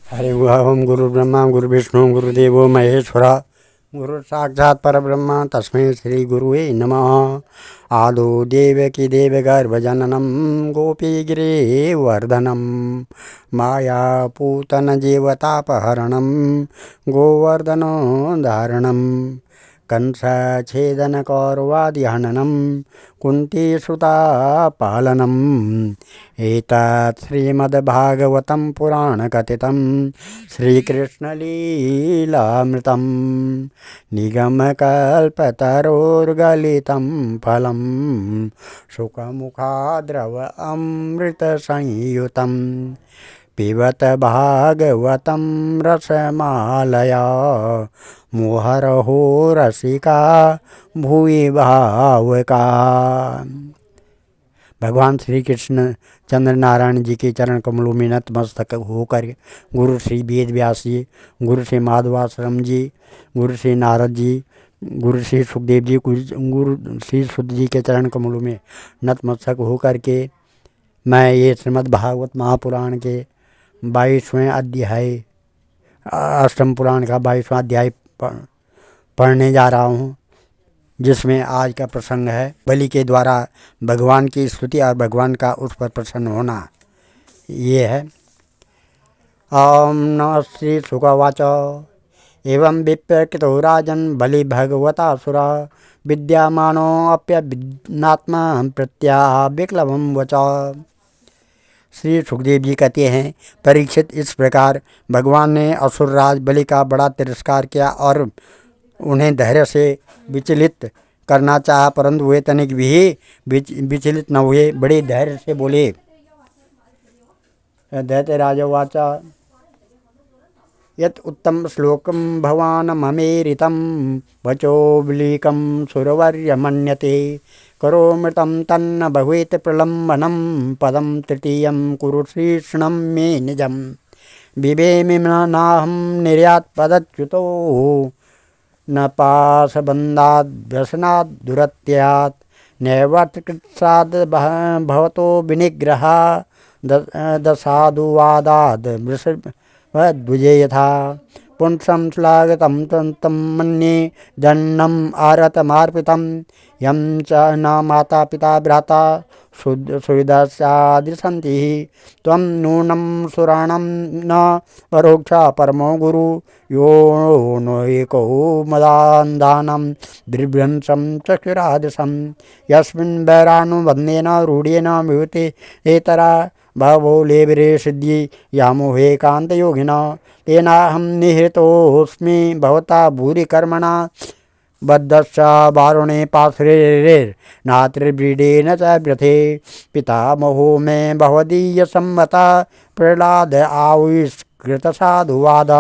हरि ओम गुरु ब्रह्मा गुरु विष्णु गुरुदेवो महेश्वरा गुरु साक्षात् परब्रह्म तस्मै श्री गुरुवे नमः। आदो देवकी देवगर्भजननं गोपीगिरिवर्धनं मायापूतन जीवतापहरणं गोवर्धनोद्धारणं कंसच्छेदनकौरवादिहननं कुन्तीसुतापालनम् एतत् श्रीमद्भागवतं पुराणकथितं श्रीकृष्णलीलामृतं निगमकल्पतरोर्गलितं फलं सुखमुखाद्रव अमृतसंयुतं पिबत भागवतं रसमालया मुहुरहो रसिका भुवि भावुका। भगवान श्री कृष्ण चंद्र नारायण जी के चरण कमलों में नतमस्तक होकर गुरु श्री वेद व्यास जी, गुरु श्री माधवाश्रम जी, गुरु श्री नारद जी, गुरु श्री सुखदेव जी, गुरु श्री शुद्ध जी के चरण कमलों में नतमस्तक होकर के मैं ये श्रीमद् भागवत महापुराण के 22वें अध्याय, अष्टम पुराण का 22वां अध्याय पढ़ने जा रहा हूँ, जिसमें आज का प्रसंग है बलि के द्वारा भगवान की स्तुति और भगवान का उस पर प्रसन्न होना। ये है ओम नमः श्री शुकवाच एवं विप्रकृतो राजन बलि भगवतासुरा विद्यामानो अप्यभिन्नात्मा प्रत्याविक्लवं वचा। श्री सुखदेव जी कहते हैं, परीक्षित इस प्रकार भगवान ने असुरराज बलि का बड़ा तिरस्कार किया और उन्हें धैर्य से विचलित करना चाहा, परंतु वे तनिक भी विचलित न हुए, बड़े धैर्य से बोले। दैत्यराजवाचा यत् उत्तम श्लोकं भवान् ममेरितं वचोऽब्लीकं सुरवर्य मन्यते करोमृतं तन्न भवेत् प्रलम्बनं पदं तृतीयं कुरु श्रीष्णं मे निजं बिभेमि नाहं निर्यात् पदच्युतो न पाशबन्धाद् व्यसनाद् दुरत्यात् नैवर्तकृत्साद् भवतो विनिग्रहा दसादुवादाद् वृषभध्वजे यथा पुंसं श्लाघितं तं मन्ये दण्डम् आरतमार्पितं यं च न माता पिता भ्राता सुहृदस्यादृशन्ति त्वं नूनं सुराणं न परोक्षा परमो गुरु यो नो एको मदान्धानं द्रिभ्रंशं चक्षुरादृशं यस्मिन् वैरानुबन्धेन रूढेन विभूते एतरा भवो लेवरे सिद्धि यामोहे कान्तयोगिना तेनाहं निहृतोऽस्मि भवता भूरि कर्मणा बद्धश्च वारुणे पार्श्वेर्नात्रिव्रीडेन च व्यथे पितामहो मे भवदीयसम्मता प्रह्लाद आविष्कृतसाधुवाद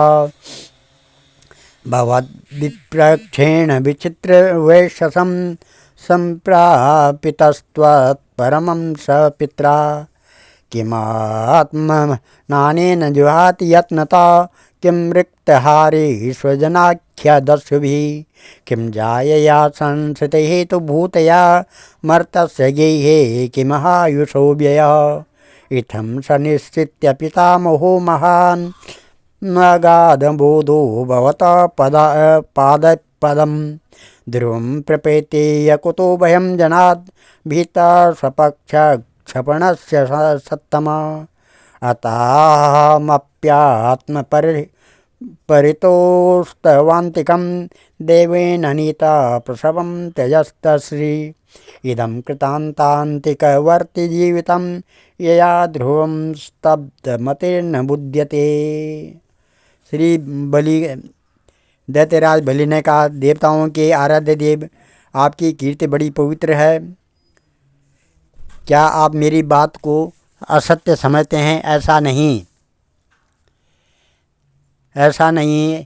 भवद्विप्रक्षेण विचित्रवैशसं सम्प्रापितस्त्वत्परमं स पित्रा किमात्मनानेन जुहाति यत्नता किं रिक्तहारे स्वजनाख्यदस्युभिः किं जायया संसृतिहेतुभूतया मर्तस्य गेहे किमहायुषो व्ययः इत्थं सनिश्चित्य पितामहो महान् नगाधबोधो भवतः पादपदं ध्रुवं प्रपेते यकुतो भयं जनात् भीता सपक्ष क्षपणस्य सत्तमा अतामप्यात्मपरितोस्तवान्तिकं देवेन नीता प्रसवं त्यजस्तश्री इदं कृतान्तान्तिकवर्ति जीवितं यया ध्रुवं स्तब्धमतिर्न बुध्यते। श्री बलि दैत्यराज बलि ने कहा, देवताओं के आराध्य देव, आपकी कीर्ति बड़ी पवित्र है। क्या आप मेरी बात को असत्य समझते हैं? ऐसा नहीं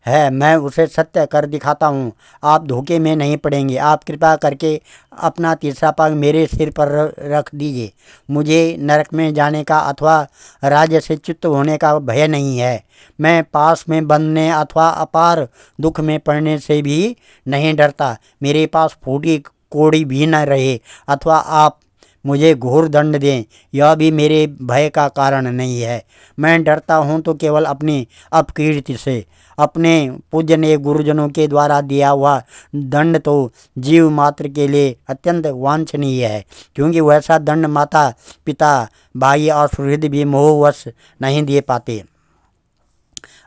है, मैं उसे सत्य कर दिखाता हूँ। आप धोखे में नहीं पड़ेंगे। आप कृपा करके अपना तीसरा पाग मेरे सिर पर रख दीजिए। मुझे नरक में जाने का अथवा राज्य से च्युत होने का भय नहीं है। मैं पास में बंधने अथवा अपार दुख में पड़ने से भी नहीं डरता। मेरे पास फूटी कोड़ी भी न रहे अथवा आप मुझे घोर दंड दें, यह भी मेरे भय का कारण नहीं है। मैं डरता हूँ तो केवल अपनी अपकीर्ति से। अपने पूजनीय गुरुजनों के द्वारा दिया हुआ दंड तो जीव मात्र के लिए अत्यंत वांछनीय है, क्योंकि वैसा दंड माता पिता भाई और सुहृद भी मोहवश नहीं दे पाते।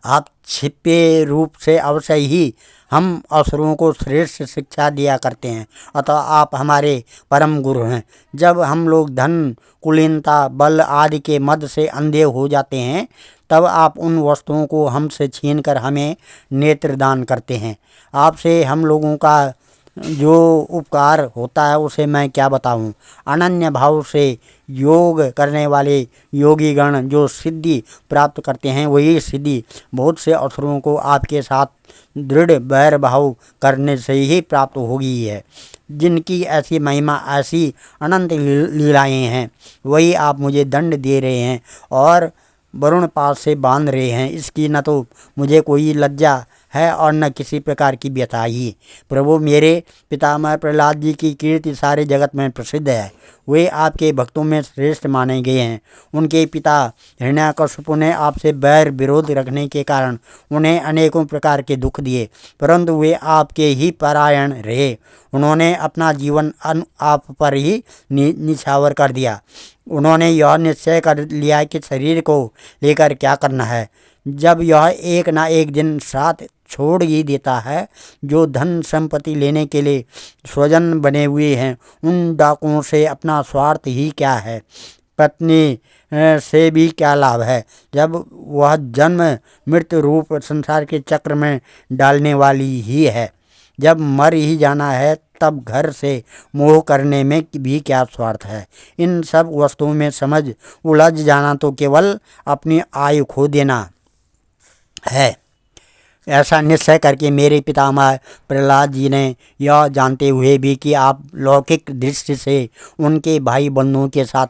आप छिपे रूप से अवश्य ही हम असुरों को श्रेष्ठ शिक्षा दिया करते हैं, अतः आप हमारे परम गुरु हैं। जब हम लोग धन, कुलीनता, बल आदि के मद से अंधे हो जाते हैं, तब आप उन वस्तुओं को हमसे छीनकर हमें नेत्रदान करते हैं। आपसे हम लोगों का जो उपकार होता है उसे मैं क्या बताऊं। अनन्य भाव से योग करने वाले योगी गण जो सिद्धि प्राप्त करते हैं, वही सिद्धि बहुत से असुरों को आपके साथ दृढ़ बैर भाव करने से ही प्राप्त होगी है। जिनकी ऐसी महिमा, ऐसी अनंत लीलाएं हैं, वही आप मुझे दंड दे रहे हैं और वरुण पास से बांध रहे हैं। इसकी न तो मुझे कोई लज्जा है और न किसी प्रकार की व्यथा ही। प्रभु, मेरे पितामह प्रहलाद जी की कीर्ति सारे जगत में प्रसिद्ध है। वे आपके भक्तों में श्रेष्ठ माने गए हैं। उनके पिता हिरण्याकशिपु ने आपसे बैर विरोध रखने के कारण उन्हें अनेकों प्रकार के दुख दिए, परंतु वे आपके ही परायण रहे। उन्होंने अपना जीवन आप पर ही निछावर कर दिया। उन्होंने यह निश्चय कर लिया कि शरीर को लेकर क्या करना है, जब यह एक ना एक दिन साथ छोड़ ही देता है। जो धन संपत्ति लेने के लिए स्वजन बने हुए हैं, उन डाकुओं से अपना स्वार्थ ही क्या है। पत्नी से भी क्या लाभ है, जब वह जन्म मृत्यु रूप संसार के चक्र में डालने वाली ही है। जब मर ही जाना है, तब घर से मोह करने में भी क्या स्वार्थ है। इन सब वस्तुओं में समझ उलझ जाना तो केवल अपनी आयु खो देना है। ऐसा निश्चय करके मेरे पितामह प्रहलाद जी ने यह जानते हुए भी कि आप लौकिक दृष्टि से उनके भाई बंधुओं के साथ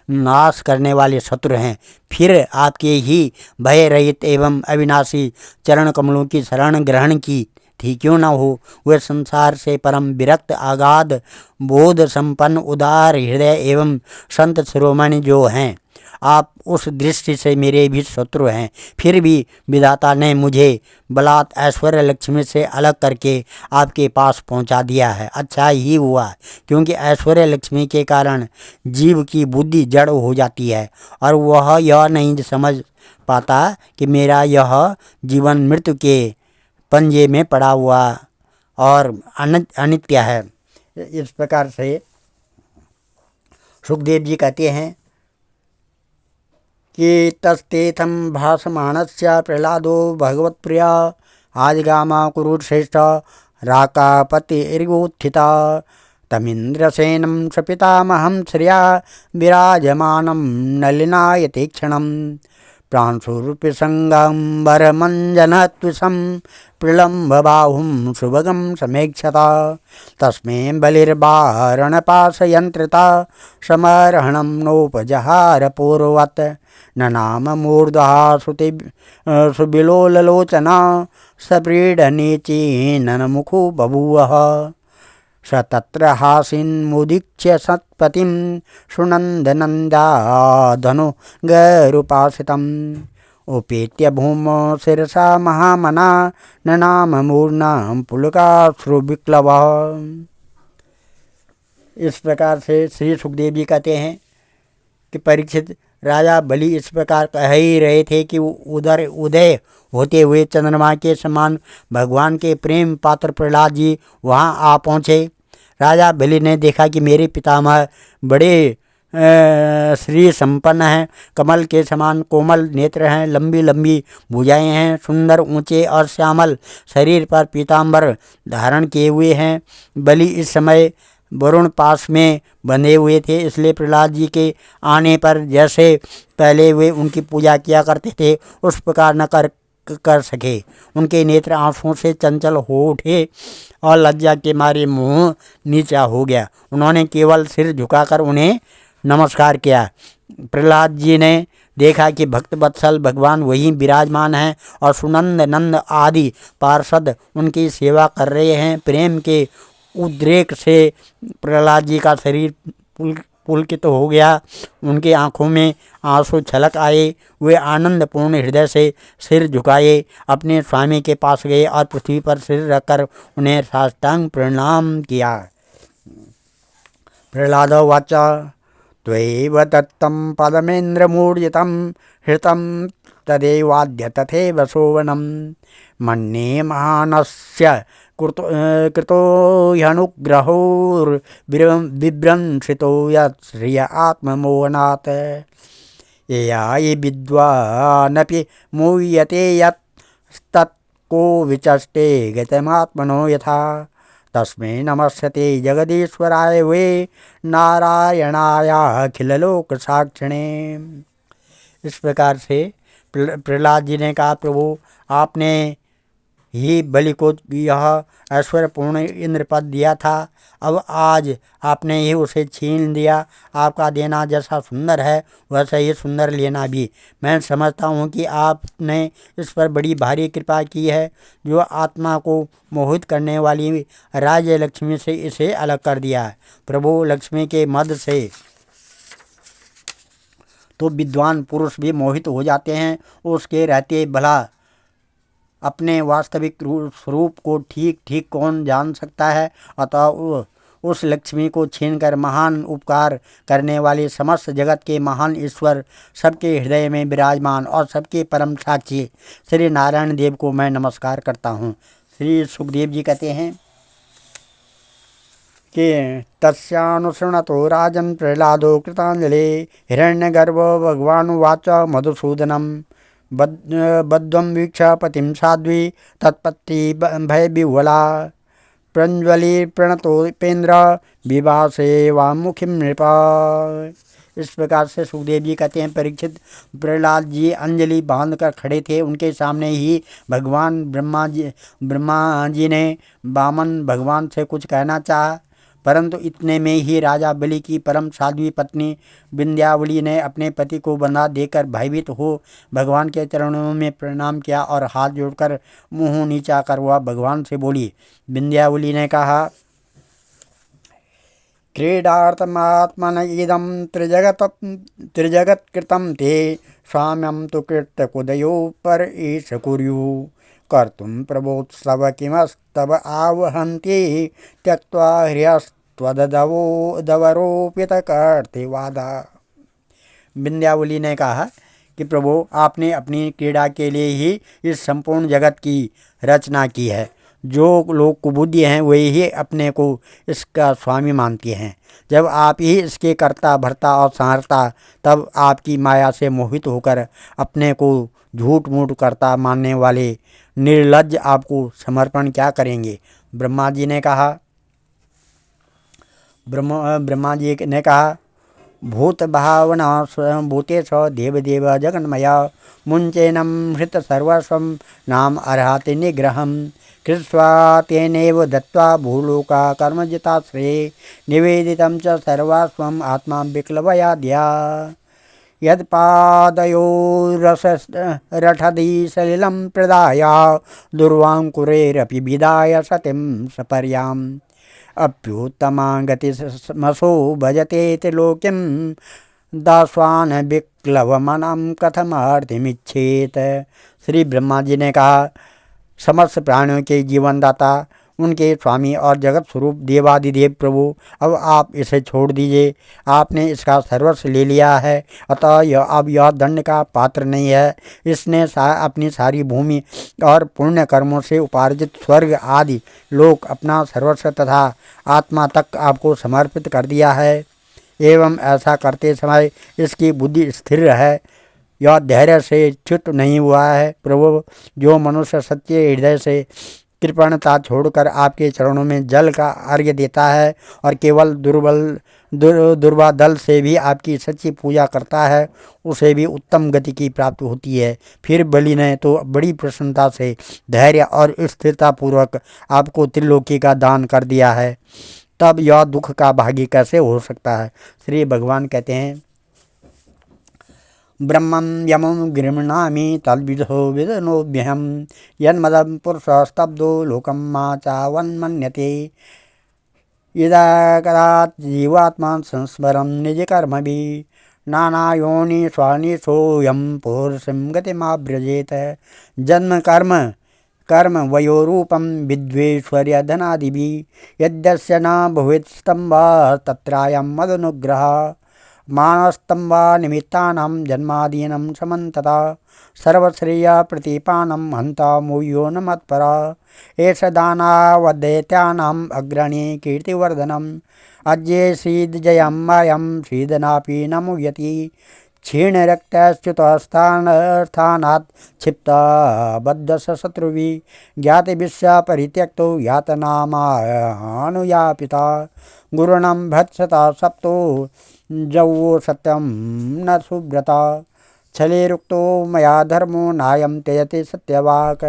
नाश करने वाले शत्रु हैं, फिर आपके ही भय रहित एवं अविनाशी चरण कमलों की शरण ग्रहण की थी क्यों न हो। वे संसार से परम विरक्त, आगाध बोध संपन्न, उदार हृदय एवं संत शिरोमणि जो हैं, आप उस दृष्टि से मेरे भी शत्रु हैं। फिर भी विधाता ने मुझे बलात् ऐश्वर्य लक्ष्मी से अलग करके आपके पास पहुंचा दिया है। अच्छा ही हुआ, क्योंकि ऐश्वर्य लक्ष्मी के कारण जीव की बुद्धि जड़ हो जाती है और वह यह नहीं समझ पाता कि मेरा यह जीवन मृत्यु के पंजे में पड़ा हुआ और अनित्य है। इस प्रकार से सुखदेव जी कहते हैं कि तस्तेथम भाषमाणस्य प्रहलादो भगवत्प्रिया आजगामा कुरुश्रेष्ठ राकापतिर्गोत्थिता तमिन्द्रसेनं सपितामहं श्रिया विराजमानं नलिनायते क्षणं प्रांशुरूपिसंगम्बरमञ्जनत्विषं प्रलम्बबाहुं सुभगं समेक्षता तस्मै बलिर्वारणपाशयन्त्रिता समर्हणं नोपजहार पूर्ववत् ननाम मूर्धः सुबिलोललोचना सप्रीडनेचेननमुखो बभूवः स तत्र हासीन्मुदीक्ष्य सत्पतिं सुनन्दनन्दाधनु गरुपासितम् उपेत्य भूमौ शिरसा महामना ननाम मूर्नां पुलकाश्रुविक्लवः। इस प्रकार से श्री सुखदेव जी कहते हैं कि परीक्षित, राजा बलि इस प्रकार कह ही रहे थे कि उधर उदय होते हुए चंद्रमा के समान भगवान के प्रेम पात्र प्रहलाद जी वहाँ आ पहुँचे। राजा बलि ने देखा कि मेरे पितामह बड़े श्री संपन्न हैं, कमल के समान कोमल नेत्र हैं, लंबी लंबी भुजाएं हैं, सुंदर ऊंचे और श्यामल शरीर पर पीताम्बर धारण किए हुए हैं। बलि इस समय वरुण पास में बंधे हुए थे, इसलिए प्रहलाद जी के आने पर जैसे पहले वे उनकी पूजा किया करते थे उस प्रकार न कर सके। उनके नेत्र आंसुओं से चंचल हो उठे और लज्जा के मारे मुंह नीचा हो गया। उन्होंने केवल सिर झुकाकर उन्हें नमस्कार किया। प्रहलाद जी ने देखा कि भक्त वत्सल भगवान वहीं विराजमान हैं और सुनंद नंद आदि पार्षद उनकी सेवा कर रहे हैं। प्रेम के उद्रेक से प्रहलाद जी का शरीर पुलकित हो गया। उनकी आंखों में आंसू छलक आए। वे आनंदपूर्ण हृदय से सिर झुकाए अपने स्वामी के पास गए और पृथ्वी पर सिर रखकर उन्हें साष्टांग प्रणाम किया। प्रह्लादोवाच त्वयैव दत्तं पदमेन्द्रमूर्जितं हृतं तदेवाद्य तथैव शोभनं मन्ये महानस्य कृतो ह्यनुग्रहो विभ्रंशितो यत् श्रिय आत्ममोहनात् यया हि विद्वानपि मूयते यत् तत्को विचष्टे गतमात्मनो यथा तस्मै नमस्ते जगदीश्वराय वे नारायणाय अखिललोक साक्षिणे। इस प्रकार से प्रहलाद जी ने कहा, प्रभु आपने ही बलि को यह ऐश्वर्यपूर्ण इंद्र पद दिया था, अब आज आपने ही उसे छीन दिया। आपका देना जैसा सुंदर है वैसा ही सुंदर लेना भी। मैं समझता हूँ कि आपने इस पर बड़ी भारी कृपा की है, जो आत्मा को मोहित करने वाली राज्य लक्ष्मी से इसे अलग कर दिया है। प्रभु लक्ष्मी के मद से तो विद्वान पुरुष भी मोहित हो जाते हैं, उसके रहते भला अपने वास्तविक स्वरूप को ठीक ठीक कौन जान सकता है। अतः उस लक्ष्मी को छीनकर महान उपकार करने वाले समस्त जगत के महान ईश्वर, सबके हृदय में विराजमान और सबके परम साक्षी श्री नारायण देव को मैं नमस्कार करता हूँ। श्री सुखदेव जी कहते हैं कि तस्यानुसृणतो राजन् प्रह्लादो कृतांजलि हिरण्यगर्भो भगवानुवाच मधुसूदनं बद्धं वीक्ष पतिं साध्वी तत्पत्ति भय विह्वला प्रज्वली प्रणतोपेन्द्र विवासे वामुखी नृपा। इस प्रकार से सुखदेव जी कहते हैं, परीक्षित प्रहलाद जी अंजलि बांध कर खड़े थे। उनके सामने ही भगवान ब्रह्मा जी ने वामन भगवान से कुछ कहना चाहा, परंतु इतने में ही राजा बलि की परम साध्वी पत्नी विंध्यावली ने अपने पति को बंधा देकर भयभीत हो भगवान के चरणों में प्रणाम किया और हाथ जोड़कर मुंह नीचा कर वह भगवान से बोली। विंध्यावली ने कहा, क्रीडार्थमात्मन इदं त्रिजगत कृतं ते स्वाम्यं तु कृतकुदयो पर ईश कुर्युः कर्तुं प्रभोत्सव किमस्तव आवहन्ति त्यक्त्वा ह्यस्त्वदवरोपितकर्तिवादा। विंध्यावली ने कहा कि प्रभु आपने अपनी क्रीड़ा के लिए ही इस संपूर्ण जगत की रचना की है। जो लोग कुबुद्धि हैं वे ही अपने को इसका स्वामी मानते हैं। जब आप ही इसके कर्ता भर्ता और संहर्ता, तब आपकी माया से मोहित होकर अपने को झूठ मूठ करता मानने वाले निर्लज्ज आपको समर्पण क्या करेंगे। ब्रह्मा जी ने कहा भूत भावना स्वयं भूतेश देवदेव जगन्मया मुंचेनम हृत सर्वस्वं नाम अर्हति निग्रहम् कृत्वा तेनेव दत्त्वा भूलोका कर्मजिताश्रये निवेदितं च सर्वस्वम् आत्मा विक्लवयाद्या यत्पादयोरसरठधि सलिलं प्रदाय दुर्वाङ्कुरेरपि विदाय सतिं सपर्याम् अप्युत्तमा गतिमसो भजते त्रिलोक्यं दास्वान् विक्लवमनं कथमर्थिमिच्छेत। श्री ब्रह्मा जी ने कहा, समस्त प्राणियों के जीवनदाता, उनके स्वामी और जगत स्वरूप देवादिदेव प्रभु, अब आप इसे छोड़ दीजिए। आपने इसका सर्वस्व ले लिया है, अतः यह दंड का पात्र नहीं है। इसने अपनी सारी भूमि और पुण्य कर्मों से उपार्जित स्वर्ग आदि लोक, अपना सर्वस्व तथा आत्मा तक आपको समर्पित कर दिया है। एवं ऐसा करते समय इसकी बुद्धि स्थिर है, यह धैर्य से च्युत नहीं हुआ है। प्रभु, जो मनुष्य सच्चे हृदय से कृपणता छोड़कर आपके चरणों में जल का अर्घ्य देता है और केवल दुर्बादल से भी आपकी सच्ची पूजा करता है, उसे भी उत्तम गति की प्राप्ति होती है। फिर बलि ने तो बड़ी प्रसन्नता से धैर्य और स्थिरतापूर्वक आपको त्रिलोकी का दान कर दिया है, तब यह दुख का भागी कैसे हो सकता है। श्री भगवान कहते हैं, ब्रह्मं यमं गृह्णामि तद्विदो विदनोभ्यहं यन्मदं पुरुषस्तब्धो लोकं मा चावन्मन्यते यदा कदात् जीवात्मा संस्मरं निज कर्म भी नाना योनि स्वानि सोयम पुरुषं गतिमाव्रजेत। जन्म कर्म कर्म वयोरूपं विद्वेश्वर्य धनादिभिः यद्यस्य न भवेत् स्तम्भा तत्रायं मदनुग्रह। मानस्तम्भा निमित्तानां जन्मादीनं समन्तता सर्वश्रेय प्रतिपानं हन्ता मूयो न मत्परा। एष दानावदैत्यानाम् अग्रणी कीर्तिवर्धनम् अज्ये श्रीदजयं मायं श्रीदनापि न मुह्यति। क्षीणरक्तश्च्युतस्थानात् क्षिप्ता बद्धस शत्रुभिः ज्ञातिभिश्च परित्यक्तो यातनामानुयापिता। गुरुणं भत्सता सप्तो जौ सत्यं न सुव्रता। छलेरुक्तो मया धर्मो नायं त्यजति सत्यवाक्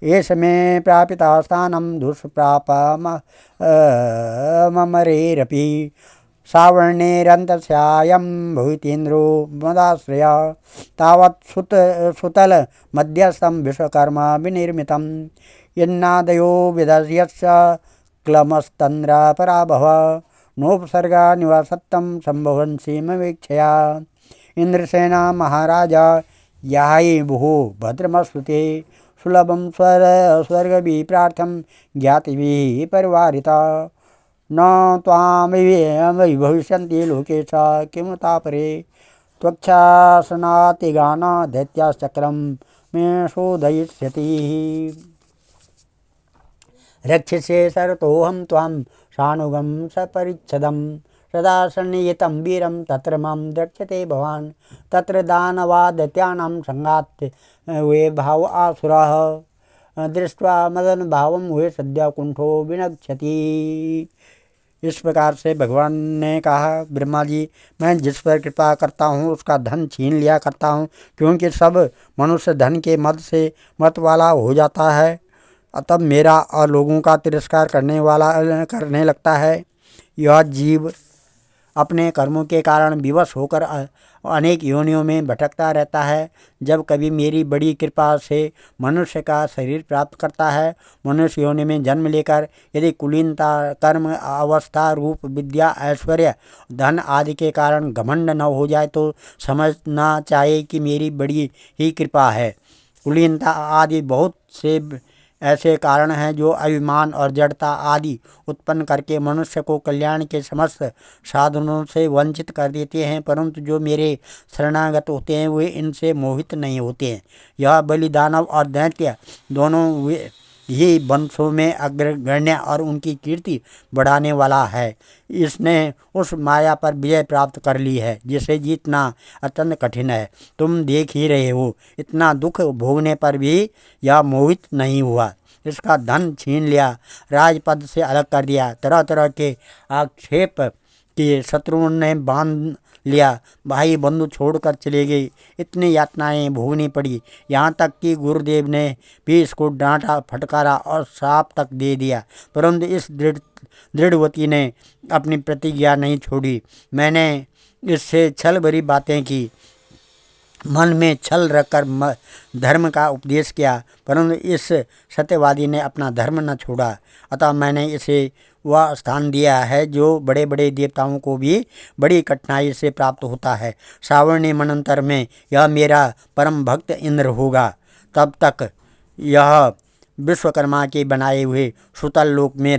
एष मे प्रापिता स्थानं दुष्प्रापममरेरपि। सावर्णेरन्तस्यायं भुवितीन्द्रो मदाश्रया तावत् सुतल मध्यस्थं विश्वकर्मा विनिर्मितं। यन्नादयो विदर्यश्च क्लमस्तन्द्रा पराभव नोपसर्गा निवासत्तं संभवन् सीमवीक्षया। इंद्रसेना महाराजा याहि भुः भद्रमस्तुते सुलभं स्वर्गभिः प्रार्थं ज्ञातिभिः परिवारिता। न त्वां भविष्यन्ति लोके च किमुता परे त्वक्षासनातिगान दैत्याश्चक्रं मे शोधयिष्यति। रक्षसे शरतोऽहं त्वां सानुगं सपरिच्छदं सदा सन्निहितं वीरं तत्र मां द्रक्ष्यते भवान्। तत्र दानवादैत्यानां संघात् वे भाव आसुराः दृष्ट्वा मदन भावं हुए सद्य कुंठो विनक्ष्यति। इस प्रकार से भगवान ने कहा, ब्रह्मा जी मैं जिस पर कृपा करता हूँ उसका धन छीन लिया करता हूँ, क्योंकि सब मनुष्य धन के मद से मत वाला हो जाता है, तब मेरा और लोगों का तिरस्कार करने लगता है। यह जीव अपने कर्मों के कारण विवश होकर अनेक योनियों में भटकता रहता है। जब कभी मेरी बड़ी कृपा से मनुष्य का शरीर प्राप्त करता है, मनुष्य योनि में जन्म लेकर यदि कुलीनता कर्म अवस्था रूप विद्या ऐश्वर्य धन आदि के कारण घमंड न हो जाए तो समझना चाहिए कि मेरी बड़ी ही कृपा है। कुलीनता आदि बहुत से ऐसे कारण हैं जो अभिमान और जड़ता आदि उत्पन्न करके मनुष्य को कल्याण के समस्त साधनों से वंचित कर देते हैं, परंतु जो मेरे शरणागत होते हैं वे इनसे मोहित नहीं होते हैं। यह बलि दानव और दैत्य दोनों ही वंशों में अग्रगण्य और उनकी कीर्ति बढ़ाने वाला है। इसने उस माया पर विजय प्राप्त कर ली है जिसे जीतना अत्यंत कठिन है। तुम देख ही रहे हो, इतना दुख भोगने पर भी यह मोहित नहीं हुआ। इसका धन छीन लिया, राजपद से अलग कर दिया, तरह तरह के आक्षेप किए, शत्रुओं ने बांध लिया, भाई बंधु छोड़कर चले गए, इतनी यातनाएं भोगनी पड़ी। यहाँ तक कि गुरुदेव ने भी इसको डांटा फटकारा और श्राप तक दे दिया, परंतु इस दृढ़वती ने अपनी प्रतिज्ञा नहीं छोड़ी। मैंने इससे छल भरी बातें की, मन में छल रखकर धर्म का उपदेश किया, परंतु इस सत्यवादी ने अपना धर्म न छोड़ा। अतः मैंने इसे वह स्थान दिया है जो बड़े बड़े देवताओं को भी बड़ी कठिनाई से प्राप्त होता है। सावर्णी मनंतर में यह मेरा परम भक्त इंद्र होगा। तब तक यह विश्वकर्मा के बनाए हुए सुतल लोक में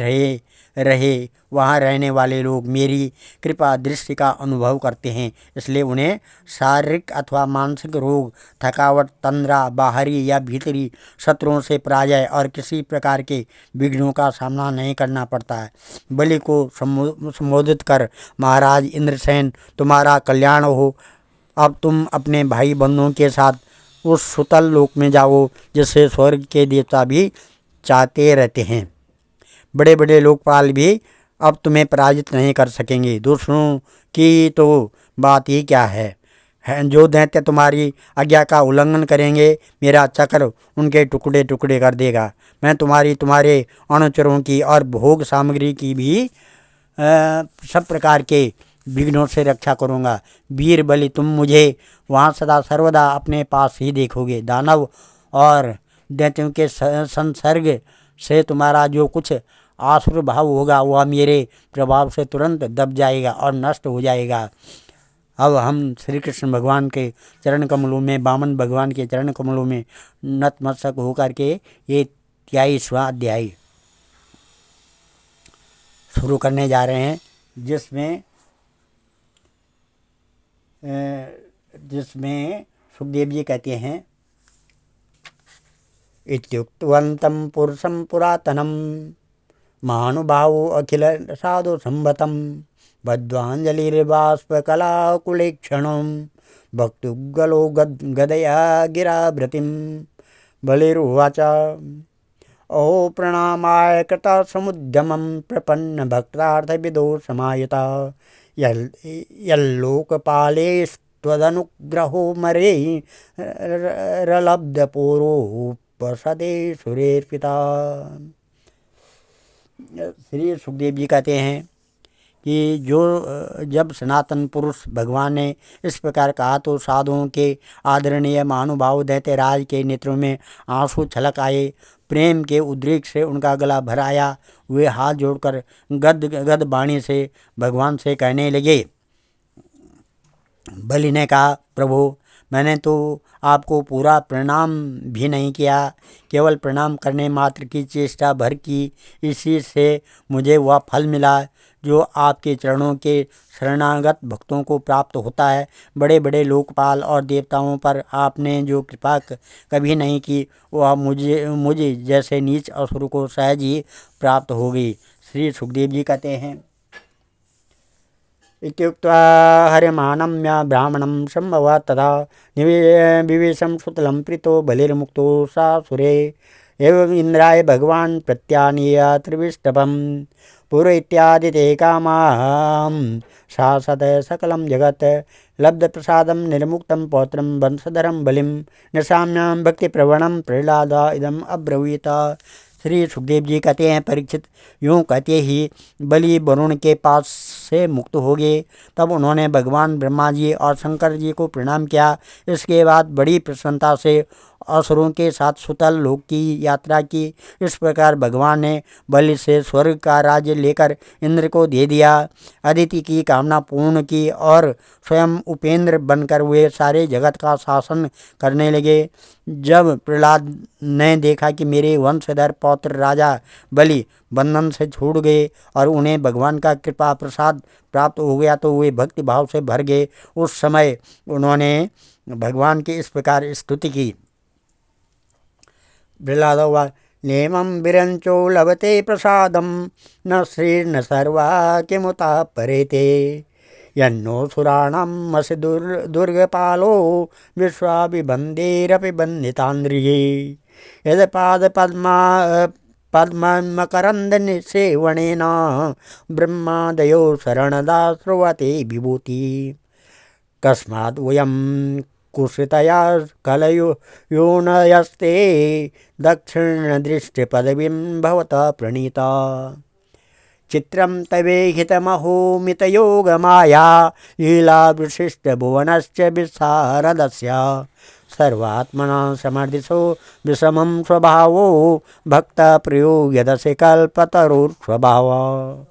रहे वहाँ रहने वाले लोग मेरी कृपा दृष्टि का अनुभव करते हैं, इसलिए उन्हें शारीरिक अथवा मानसिक रोग, थकावट, तंद्रा, बाहरी या भीतरी शत्रुओं से पराजय और किसी प्रकार के विघ्नों का सामना नहीं करना पड़ता है। बलि को संबोधित कर, महाराज इंद्रसेन तुम्हारा कल्याण हो। अब तुम अपने भाई बंधुओं के साथ उस सुतल लोक में जाओ जिसे स्वर्ग के देवता भी चाहते रहते हैं। बड़े बड़े लोकपाल भी अब तुम्हें पराजित नहीं कर सकेंगे। दूसरों की तो बात ही क्या है, जो दैत्य तुम्हारी आज्ञा का उल्लंघन करेंगे मेरा चक्र उनके टुकड़े टुकड़े कर देगा। मैं तुम्हारे अनुचरों की और भोग सामग्री की भी सब प्रकार के विघ्नों से रक्षा करूँगा। वीर बलि तुम मुझे वहाँ सदा सर्वदा अपने पास ही देखोगे। दानव और दैत्यों के संसर्ग से तुम्हारा जो कुछ आसुर भाव होगा वह मेरे प्रभाव से तुरंत दब जाएगा और नष्ट हो जाएगा। अब हम श्री कृष्ण भगवान के चरण कमलों में, वामन भगवान के चरण कमलों में नतमस्तक होकर के ये 23वां अध्याय शुरू करने जा रहे हैं, जिसमें सुखदेव जी कहते हैं, इत्युक्तवन्तं पुरुषं पुरातनं महानुभावो अखिल साधु संवतं बद्ध्वाञ्जलिर्बाष्पकलाकुलेक्षणं भक्त्युग्गलो गदया गिराभृतिं बलिरुवाच अहो प्रणामाय कृतसमुद्यमं प्रपन्न भक्तार्थविदो समायुता यल्लोकपालेस्त्वदनुग्रहो मरे रलब्धपूरोपसदे सुरेर्पिता। श्री सुखदेव जी कहते हैं कि जब सनातन पुरुष भगवान ने इस प्रकार कहा तो साधुओं के आदरणीय महानुभाव दैत्यराज के नेत्रों में आंसू छलक आए। प्रेम के उद्रेक से उनका गला भर आया। वे हाथ जोड़कर गद वाणी से भगवान से कहने लगे। बलि ने कहा, प्रभु मैंने तो आपको पूरा प्रणाम भी नहीं किया, केवल प्रणाम करने मात्र की चेष्टा भर की, इसी से मुझे वह फल मिला जो आपके चरणों के शरणागत भक्तों को प्राप्त होता है। बड़े बड़े लोकपाल और देवताओं पर आपने जो कृपा कभी नहीं की वह मुझे जैसे नीच असुर को सहज ही प्राप्त हो गई। श्री सुखदेव जी कहते हैं, इत्युक्त्वा हरिमानम्य ब्राह्मणं संभव तथा विवेशं सुतलं प्रीतो बलिर्मुक्तो सासुरे एवं इंद्राय भगवान प्रत्यानीय त्रिविष्टभं पुर इत्यादि ते कामां शासत सकलं जगत् लब्ध प्रसादं निर्मुक्तं पौत्रं वंशधरं बलिं निशाम्यां भक्ति प्रवणं प्रहलाद इदम अब्रवीत। श्री सुखदेव जी कहते हैं, परीक्षित यूँ कहते ही बलि वरुण के पास से मुक्त हो गए। तब उन्होंने भगवान ब्रह्मा जी और शंकर जी को प्रणाम किया। इसके बाद बड़ी प्रसन्नता से असुरों के साथ सुतल लोक की यात्रा की। इस प्रकार भगवान ने बलि से स्वर्ग का राज्य लेकर इंद्र को दे दिया, अदिति की कामना पूर्ण की और स्वयं उपेंद्र बनकर वे सारे जगत का शासन करने लगे। जब प्रहलाद ने देखा कि मेरे वंशधर पौत्र राजा बलि बंधन से छूट गए और उन्हें भगवान का कृपा प्रसाद प्राप्त हो गया तो वे भक्ति भाव से भर गए। उस समय उन्होंने भगवान की इस प्रकार स्तुति की। प्रहलाद नेमं विरंचो लभते प्रसादं न श्रीर्न सर्वा किमुता परेते यन्नो सुराणां असि दुर्गपालो विश्वाभिबन्धेरपि बन्धितान्द्रिये पद्मकरन्दनिसेवनेन ब्रह्मादयो शरणदा श्रुवते विभूति कस्माद् वयं कुशितया कलयोनयस्ते दक्षिणदृष्टिपदवीं भवतः प्रणीता चित्रं तवेहितमहो मितयोगमाया लीला विशिष्टभुवनश्च विशारदस्य सर्वात्मना समर्दिशो विषमं स्वभावो भक्तप्रियो यदसि कल्पतरुस्वभाव।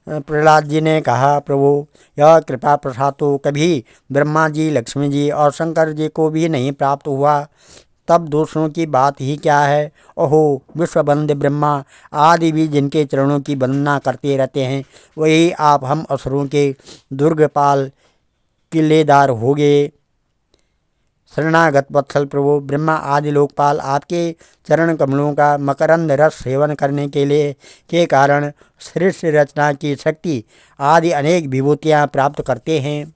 प्रहलाद जी ने कहा, प्रभु यह कृपा प्रसाद तो कभी ब्रह्मा जी, लक्ष्मी जी और शंकर जी को भी नहीं प्राप्त हुआ, तब दूसरों की बात ही क्या है। ओहो विश्वबंध ब्रह्मा आदि भी जिनके चरणों की वंदना करते रहते हैं, वही आप हम असुरों के दुर्गपाल किलेदार हो गए। शरणागत वत्सल प्रभु ब्रह्मा आदि लोकपाल आपके चरण कमलों का मकरंद रस सेवन करने के कारण सृष्टि रचना की शक्ति आदि अनेक विभूतियाँ प्राप्त करते हैं।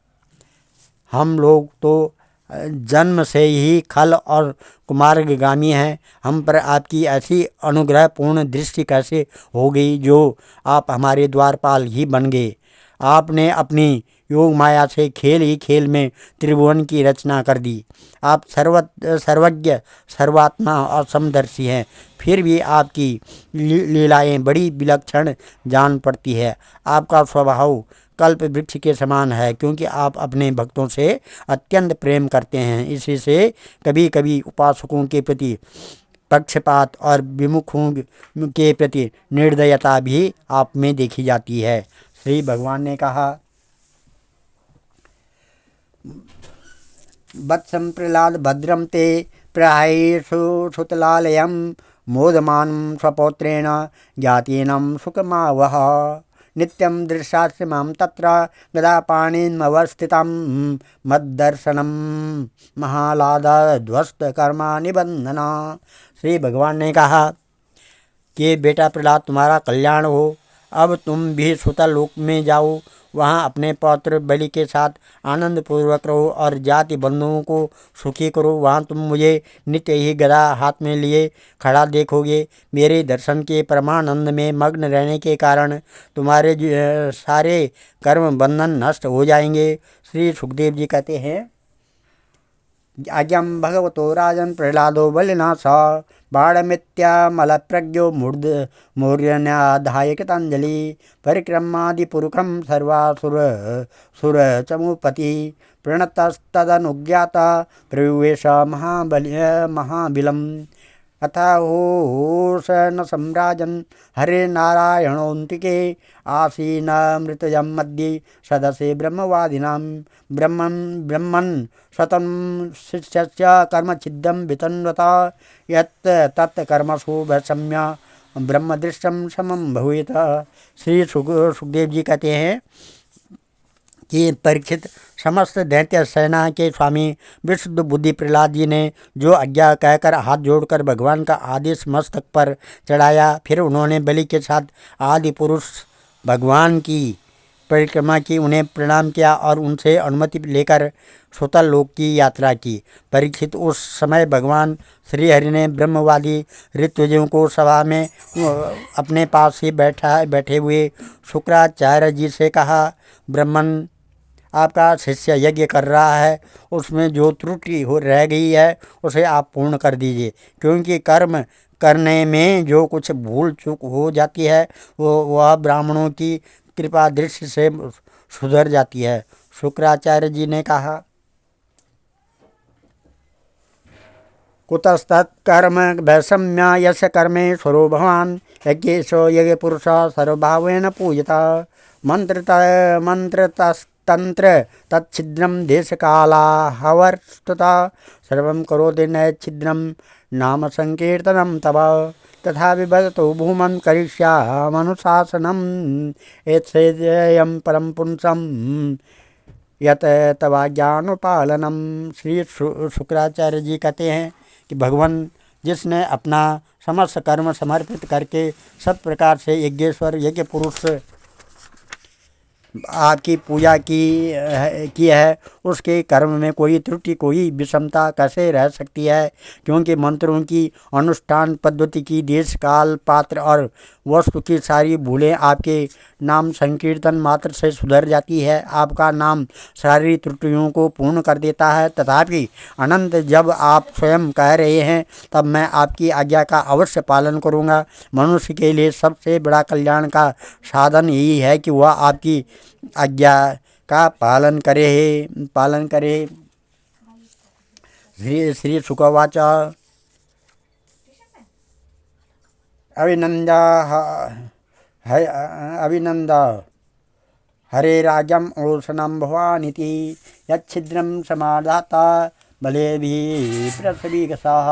हम लोग तो जन्म से ही खल और कुमार्गामी हैं। हम पर आपकी ऐसी अनुग्रहपूर्ण दृष्टि कैसे हो गई जो आप हमारे द्वारपाल ही बन गए। आपने अपनी योग माया से खेल ही खेल में त्रिभुवन की रचना कर दी। आप सर्वज्ञ सर्वात्मा और समदर्शी हैं, फिर भी आपकी लीलाएं बड़ी विलक्षण जान पड़ती है। आपका स्वभाव कल्प वृक्ष के समान है, क्योंकि आप अपने भक्तों से अत्यंत प्रेम करते हैं। इसी से कभी कभी उपासकों के प्रति पक्षपात और विमुखों के प्रति निर्दयता भी आप में देखी जाती है। श्री भगवान ने कहा, वत्सं प्रहलाद भद्रम ते प्रहायेषु सुतलालयं मोदमानं स्वपौत्रेण ज्ञातीनं सुखमावह नित्यं दृश्यास्य मां तत्र गदापाणिमवस्थितं मद्दर्शनं महालादध्वस्त कर्मा निबंधना। श्री भगवान ने कहा कि बेटा प्रहलाद, तुम्हारा कल्याण हो। अब तुम भी सुतल लोक में जाओ, वहाँ अपने पौत्र बलि के साथ आनंद पूर्वक रहो और जाति बंधुओं को सुखी करो। वहाँ तुम मुझे नित्य ही गदा हाथ में लिए खड़ा देखोगे। मेरे दर्शन के परमानंद में मग्न रहने के कारण तुम्हारे सारे कर्म बंधन नष्ट हो जाएंगे। श्री सुखदेव जी कहते हैं, आज्ञम भगवतो राजन प्रहलादो बलिना स बाणमित्यामलप्रज्ञो मौर्यन्याधाय कृतांजलि परिक्रमादिपुरुखं सर्वासुर सुरचमुपति प्रणतस्तदनुज्ञाता प्रविवेश महाबिलम् अथाहोष न सम्राजन् हरे नारायणोऽन्तिके आसीन मृतजं मध्ये सदसे ब्रह्मवादिनां ब्रह्मन् स्वतं शिष्यस्य कर्मच्छिद्दं वितन्वता यत् तत् कर्मसु वैषम्य ब्रह्मदृष्टं समं भवेत्। श्री सुखदेव जी कहते हैं कि परीक्षित, समस्त दैत्य सेना के स्वामी विशुद्ध बुद्धि प्रहलाद जी ने जो आज्ञा कहकर हाथ जोड़कर भगवान का आदेश मस्तक पर चढ़ाया, फिर उन्होंने बलि के साथ आदि पुरुष भगवान की परिक्रमा की, उन्हें प्रणाम किया और उनसे अनुमति लेकर सुतल लोक की यात्रा की। परीक्षित, उस समय भगवान श्री हरि ने ब्रह्मवादी ऋत्विजों को सभा में अपने पास ही बैठे हुए शुक्राचार्य जी से कहा, ब्रह्मन, आपका शिष्य यज्ञ कर रहा है, उसमें जो त्रुटि रह गई है उसे आप पूर्ण कर दीजिए, क्योंकि कर्म करने में जो कुछ भूल चूक हो जाती है वह ब्राह्मणों की कृपा दृष्टि से सुधर जाती है। शुक्राचार्य जी ने कहा, कुतस्तत्कर्म वैषम्य यस्य कर्मे स्वरो भवान् यज्ञेशो यज्ञ पुरुष सर्वभावेन पूजिता मंत्रतस्तंत्र तच्छिद्रम देशकालाहवर्तुता सर्वं करोति नैच्छिद्रम नाम संकीर्तनम तव तथा विभजतो भूमन् करिष्यामनुशासनम् एतसेयं परम पुंसम् यत तवाज्ञानुपालनम। श्री शुक्राचार्य जी कहते हैं कि भगवान जिसने अपना समस्त कर्म समर्पित करके सब प्रकार से यज्ञेश्वर यज्ञ पुरुष आपकी पूजा की है, उसके कर्म में कोई त्रुटि कोई विषमता कैसे रह सकती है, क्योंकि मंत्रों की अनुष्ठान पद्धति की देश काल पात्र और वस्तु की सारी भूलें आपके नाम संकीर्तन मात्र से सुधर जाती है। आपका नाम सारी त्रुटियों को पूर्ण कर देता है। तथापि अनंत जब आप स्वयं कह रहे हैं तब मैं आपकी आज्ञा का अवश्य पालन करूँगा। मनुष्य के लिए सबसे बड़ा कल्याण का साधन यही है कि वह आपकी आज्ञा का पालन करे। श्री शुकवाच, अभिनंद हरे राजम ओषणं भवानिति यच्छिद्रं समादाता बलेभिः प्रसवीकसाः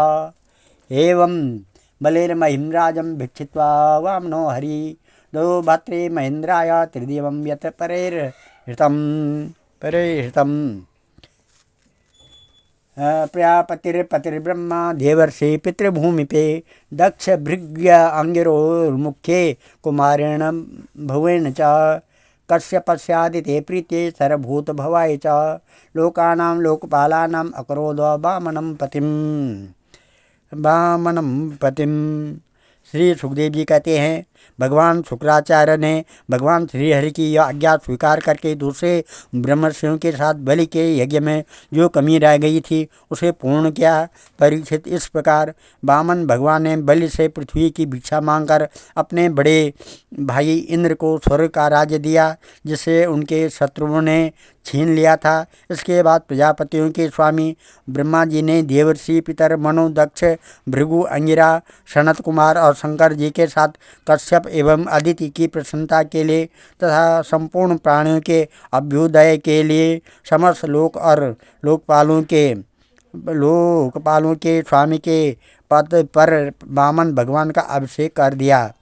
एवं बलेर्महिं राजं भिक्षित्वा वामनो हरि दो भत्रे महेन्द्राय त्रिदिवं यत् परेर्हृतं प्रजापतिर्ब्रह्मा देवर्षि पितृभूमिपे दक्ष भृग्य अंगिरोर्मुख्ये कुमारेण भुवेन च कश्यपस्यादिते प्रीते सर्वभूत भवाय च लोकानां लोकपालानां अकरोद वामनं पतिम्। श्री सुखदेव जी कहते हैं भगवान शुक्राचार्य ने भगवान श्रीहरि की यह आज्ञा स्वीकार करके दूसरे ब्रह्मर्षियों के साथ बलि के यज्ञ में जो कमी रह गई थी उसे पूर्ण किया। परीक्षित, इस प्रकार वामन भगवान ने बलि से पृथ्वी की भिक्षा मांगकर अपने बड़े भाई इंद्र को स्वर्ग का राज्य दिया, जिसे उनके शत्रुओं ने छीन लिया था। इसके बाद प्रजापतियों के स्वामी ब्रह्मा जी ने देवर्षि पितर मनु, दक्ष, भृगु, अंगिरा, सनत कुमार और शंकर जी के साथ कश्यप एवं अदिति की प्रसन्नता के लिए तथा संपूर्ण प्राणियों के अभ्युदय के लिए समस्त लोक और लोकपालों के स्वामी के पद पर वामन भगवान का अभिषेक कर दिया।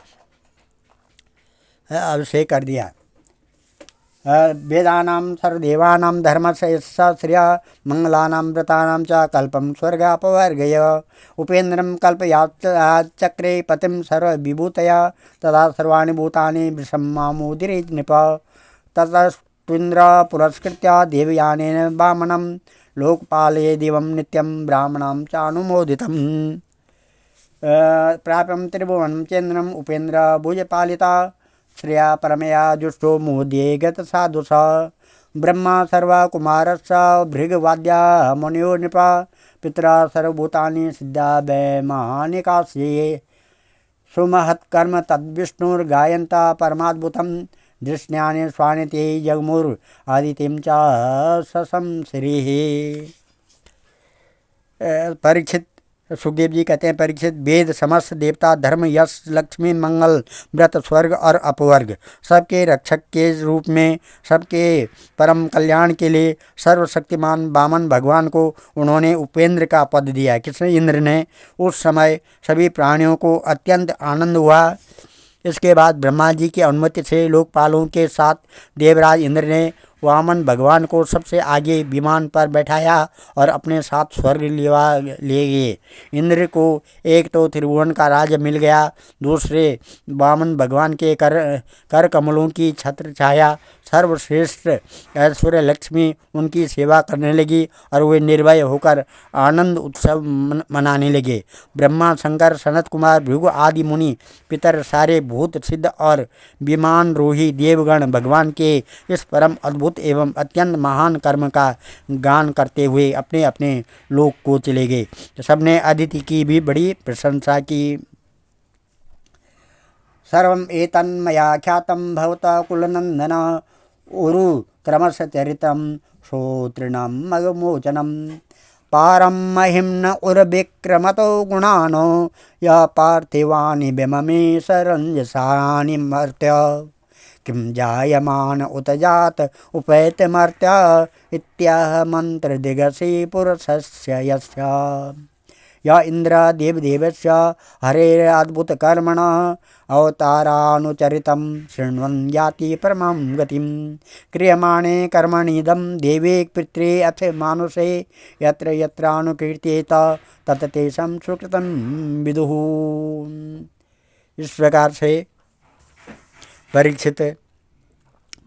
वेदानां सर्वदेवानां धर्मस्य श्रिया मंगलानां व्रतानां च कल्पं स्वर्गापवर्गय उपेन्द्रं कल्पयाच्चक्रे पतिं सर्वविभूतया तदा सर्वाणि भूतानि विषम्मामोदिरे नृप ततस्त्विन्द्र पुरस्कृत्य देवयानेन वामनं लोकपालये दिवं नित्यं ब्राह्मणां चानुमोदितम् प्राप्यं त्रिभुवनं चेन्द्रम् उपेन्द्र भुजपालिता श्रेया परमया जुष्टो मोद्ये गत साधुष ब्रह्मा सर्वकुमारश्च भृगवाद्या मुनियो नृपा पितरा सर्वभूतानि सिद्धा वैमानिकास्ये सुमहत्कर्म तद्विष्णुर्गायन्ता परमाद्भुतं दृष्ण्यानि स्वानिते जगमुर् आदित्यं च सशंसरिः। परीक्षित, सुखदेव जी कहते हैं, परीक्षित, वेद समस्त देवता धर्म, यश, लक्ष्मी, मंगल, व्रत, स्वर्ग और अपवर्ग सबके रक्षक के रूप में सबके परम कल्याण के लिए सर्वशक्तिमान वामन भगवान को उन्होंने उपेंद्र का पद दिया। किसने? इंद्र ने। उस समय सभी प्राणियों को अत्यंत आनंद हुआ। इसके बाद ब्रह्मा जी की अनुमति से लोकपालों के साथ देवराज इंद्र ने वामन भगवान को सबसे आगे विमान पर बैठाया और अपने साथ स्वर्ग ले गए। इंद्र को एक तो त्रिभुवन का राज्य मिल गया, दूसरे वामन भगवान के कर कमलों की छत्र छाया, सर्वश्रेष्ठ ऐश्वर्य लक्ष्मी उनकी सेवा करने लगी और वे निर्भय होकर आनंद उत्सव मनाने लगे। ब्रह्मा, शंकर, सनत कुमार, भृगु आदि मुनि, पितर, सारे भूत, सिद्ध और विमान रोही देवगण भगवान के इस परम अद्भुत एवं अत्यंत महान कर्म का गान करते हुए अपने अपने लोक को चले गए। सबने अदिति की भी बड़ी प्रशंसा की। सर्वं एतन्मया ख्यातं भवता कुलनंदन उरु क्रमश चरितं श्रोतॄणां मगमोचनं पारं महिम्न उर्विक्रमतो गुणानो य पार्थिवानि विममे सरंजसानि मर्त्य किं जायमान उत जात उपैत मर्त्य इत्याह मंत्र दिगसी पुरुषस्य यस्य य इंद्र देवदेवस्य हरेर अद्भुत कर्मण अवतारानुचरितं शृण्वन् याति परमां गतिं क्रियमाणे कर्मणिदं देवे पित्रे अथ मानुषे यत्र यत्रानुकीर्त्येत तत् तेषां सुकृतं विदुः। इस प्रकार से परीक्षित,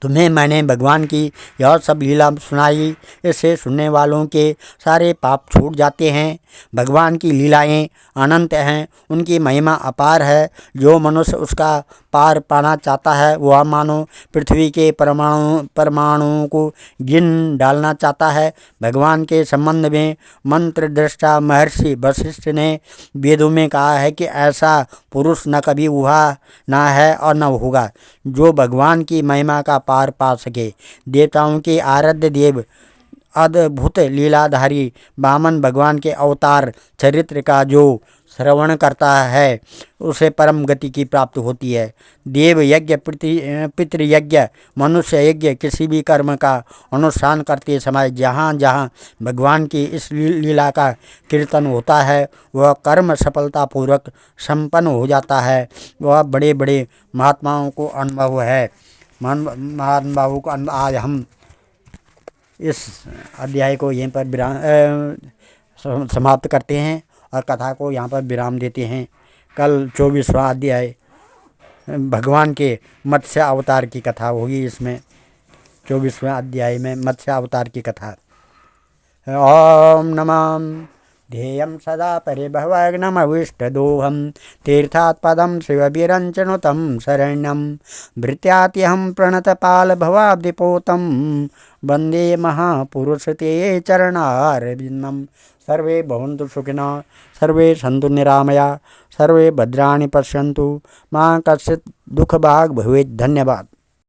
तुम्हें मैंने भगवान की यह सब लीला सुनाई, इससे सुनने वालों के सारे पाप छूट जाते हैं। भगवान की लीलाएं अनंत हैं, उनकी महिमा अपार है। जो मनुष्य उसका पार पाना चाहता है वह मानो पृथ्वी के परमाणुओं को गिन डालना चाहता है। भगवान के संबंध में मंत्र दृष्टा महर्षि वशिष्ठ ने वेदों में कहा है कि ऐसा पुरुष न कभी हुआ, न है और न होगा जो भगवान की महिमा का पार पा सके। देवताओं के आराध्य देव अद्भुत लीलाधारी वामन भगवान के अवतार चरित्र का जो श्रवण करता है उसे परम गति की प्राप्ति होती है। देव यज्ञ, पितृयज्ञ, मनुष्य यज्ञ, किसी भी कर्म का अनुष्ठान करते समय जहाँ जहाँ भगवान की इस लीला का कीर्तन होता है वह कर्म सफलतापूर्वक संपन्न हो जाता है। वह बड़े बड़े महात्माओं को अनुभव है। महानुभावों को आज हम इस अध्याय को यहीं पर समाप्त करते हैं और कथा को यहाँ पर विराम देते हैं। कल 24वां अध्याय भगवान के मत्स्य अवतार की कथा होगी। इसमें 24वें अध्याय में मत्स्य अवतार की कथा। ओम नमः ध्येयं सदा परिभवग्नमविष्टदोहं तीर्थात् पदं शिवभिरञ्चनुतं शरण्यं भृत्यात्यहं प्रणतपालभवाब्धिपोतं वन्दे महापुरुषते चरणारविन्दं। सर्वे भवन्तु सुखिनः, सर्वे सन्तु निरामया, सर्वे भद्राणि पश्यन्तु, मा कश्चित् दुःखभाग् भवेत्। धन्यवाद।